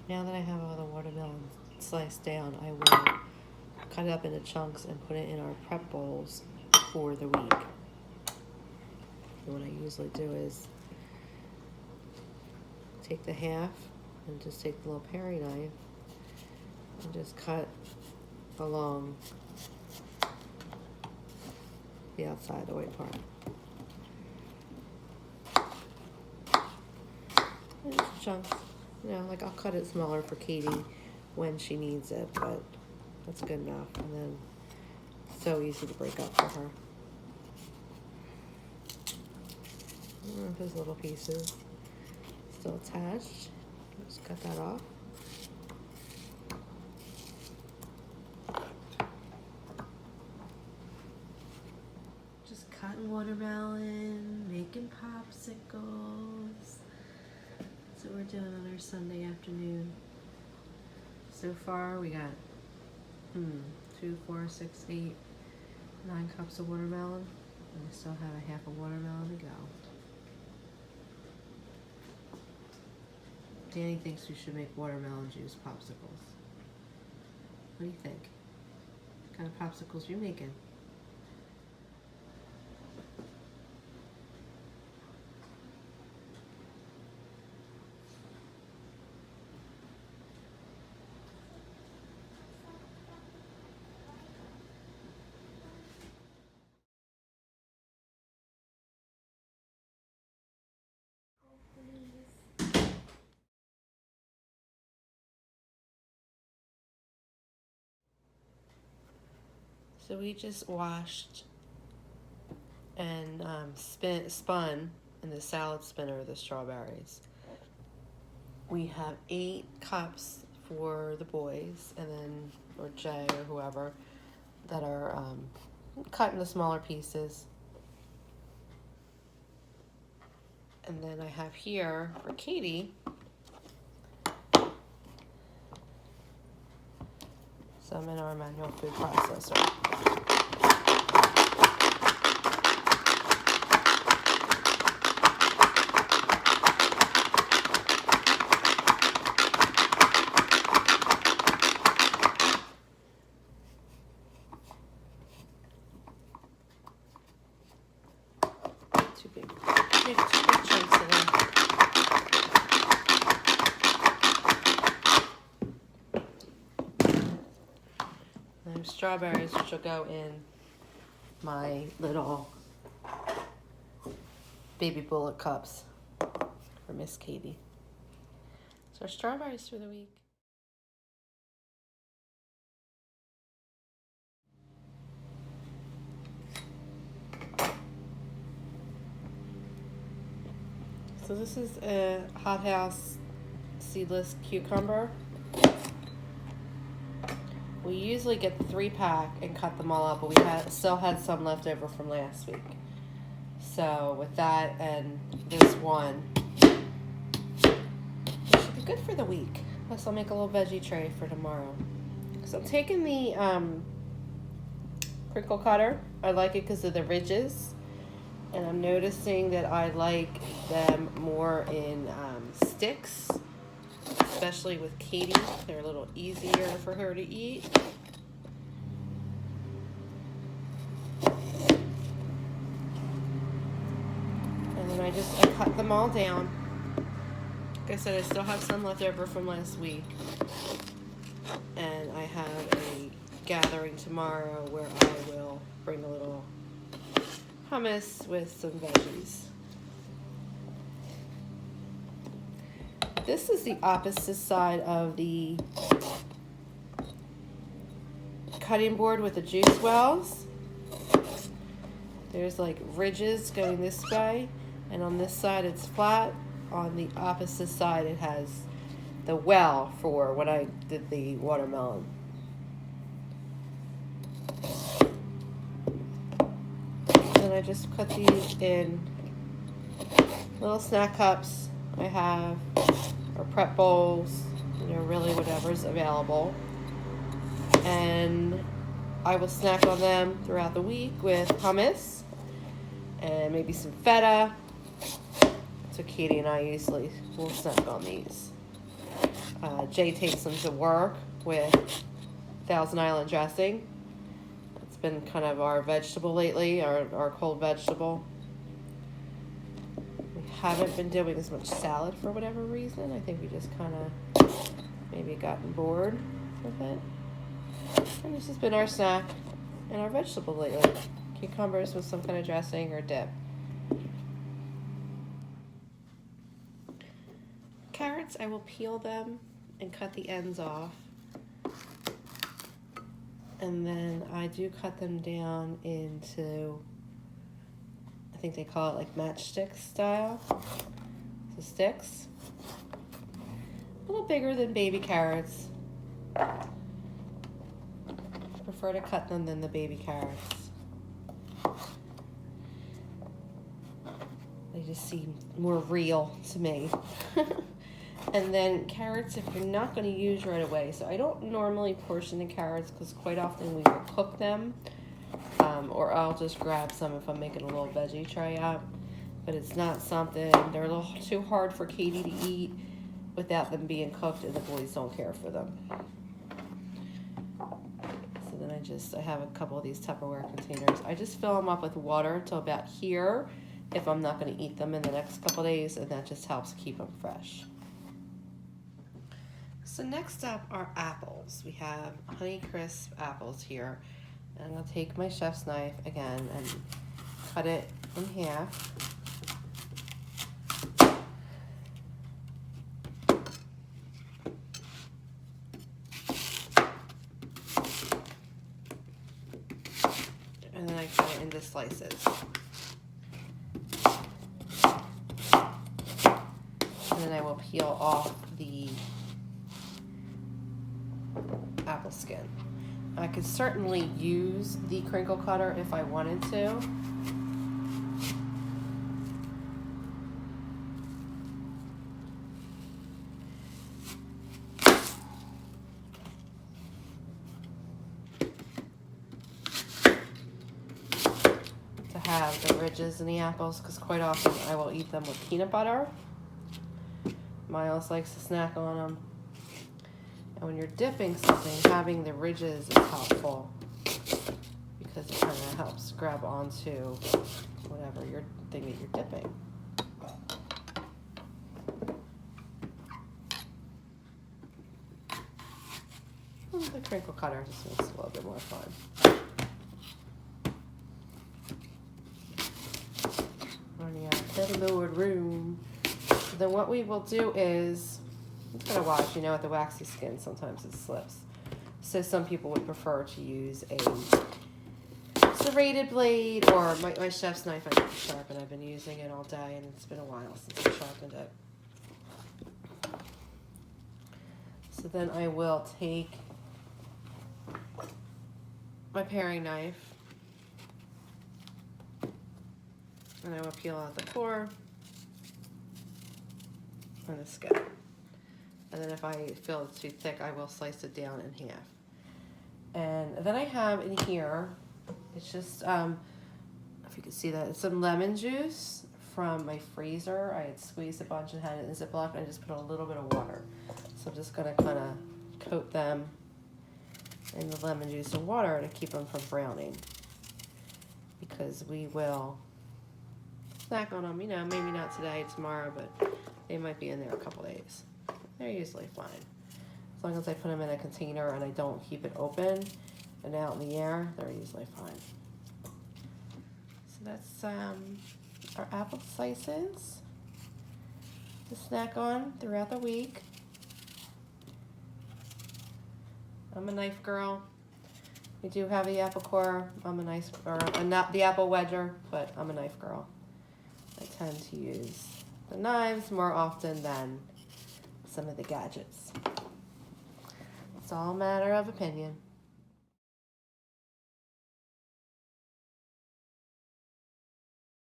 Now that I have all the watermelon sliced down, I will cut it up into chunks and put it in our prep bowls for the week. And what I usually do is take the half and just take the little paring knife and just cut along the outside, the white part. And just chunks. You know, like I'll cut it smaller for Katie when she needs it, but that's good enough. And then it's so easy to break up for her. Those little pieces still attached. Just cut that off. Just cutting watermelon, making popsicles. That's what we're doing on our Sunday afternoon. So far we got 2, 4, 6, 8, 9 cups of watermelon, and we still have a half a watermelon to go. Danny thinks we should make watermelon juice popsicles. What do you think? What kind of popsicles are you making? So we just washed and spun in the salad spinner the strawberries. We have 8 cups for the boys, and then, or Jay or whoever, that are cut into smaller pieces. And then I have here for Katie some in our manual food processor. Two big chunks of them. And strawberries, which will go in my little baby bullet cups for Miss Katie. So strawberries for the week. So this is a hothouse seedless cucumber. We usually get the 3-pack and cut them all up, but we still had some left over from last week. So with that and this one, it should be good for the week. Plus I'll make a little veggie tray for tomorrow. So I'm taking the crinkle cutter. I like it because of the ridges. And I'm noticing that I like them more in sticks, especially with Katie. They're a little easier for her to eat. And then I cut them all down. Like I said, I still have some left over from last week. And I have a gathering tomorrow where I will bring a little hummus with some veggies. This is the opposite side of the cutting board with the juice wells. There's like ridges going this way, and on this side it's flat. On the opposite side it has the well for when I did the watermelon. And I just put these in little snack cups I have, or prep bowls, really whatever's available. And I will snack on them throughout the week with hummus and maybe some feta. So Katie and I usually will snack on these. Jay takes them to work with Thousand Island dressing. It's been kind of our vegetable lately, our cold vegetable. We haven't been doing as much salad for whatever reason. I think we just kind of maybe gotten bored with it. And this has been our snack and our vegetable lately. Cucumbers with some kind of dressing or dip. Carrots, I will peel them and cut the ends off. And then I do cut them down into, I think they call it like matchstick style. So sticks. A little bigger than baby carrots. Prefer to cut them than the baby carrots. They just seem more real to me. And then carrots, if you're not going to use right away. So I don't normally portion the carrots because quite often we will cook them. Or I'll just grab some if I'm making a little veggie tray up. But it's not something, they're a little too hard for Katie to eat without them being cooked, and the boys don't care for them. So then I have a couple of these Tupperware containers. I just fill them up with water until about here if I'm not going to eat them in the next couple of days, and that just helps keep them fresh. So next up are apples. We have Honeycrisp apples here. And I'm going to take my chef's knife again and cut it in half. And then I cut it into slices. And then I will peel off the apple skin. I could certainly use the crinkle cutter if I wanted to. To have the ridges in the apples, because quite often I will eat them with peanut butter. Miles likes to snack on them. And when you're dipping something, having the ridges is helpful because it kind of helps grab onto whatever thing that you're dipping. The crinkle cutter just makes it a little bit more fun. Running out of payload room. So then what we will do is, I'm just going to wash, with the waxy skin, sometimes it slips. So some people would prefer to use a serrated blade or my chef's knife I can sharpen. I've been using it all day and it's been a while since I sharpened it. So then I will take my paring knife and I will peel out the core and the skin. And then if I feel it's too thick, I will slice it down in half. And then I have in here, it's just, if you can see that, it's some lemon juice from my freezer. I had squeezed a bunch and had it in a Ziploc, and I just put a little bit of water. So I'm just going to kind of coat them in the lemon juice and water to keep them from browning. Because we will snack on them, maybe not today, tomorrow, but they might be in there a couple days. They're usually fine. As long as I put them in a container and I don't keep it open and out in the air, they're usually fine. So that's our apple slices to snack on throughout the week. I'm a knife girl. We do have the apple core. I'm not the apple wedger, but I'm a knife girl. I tend to use the knives more often than some of the gadgets. It's all a matter of opinion.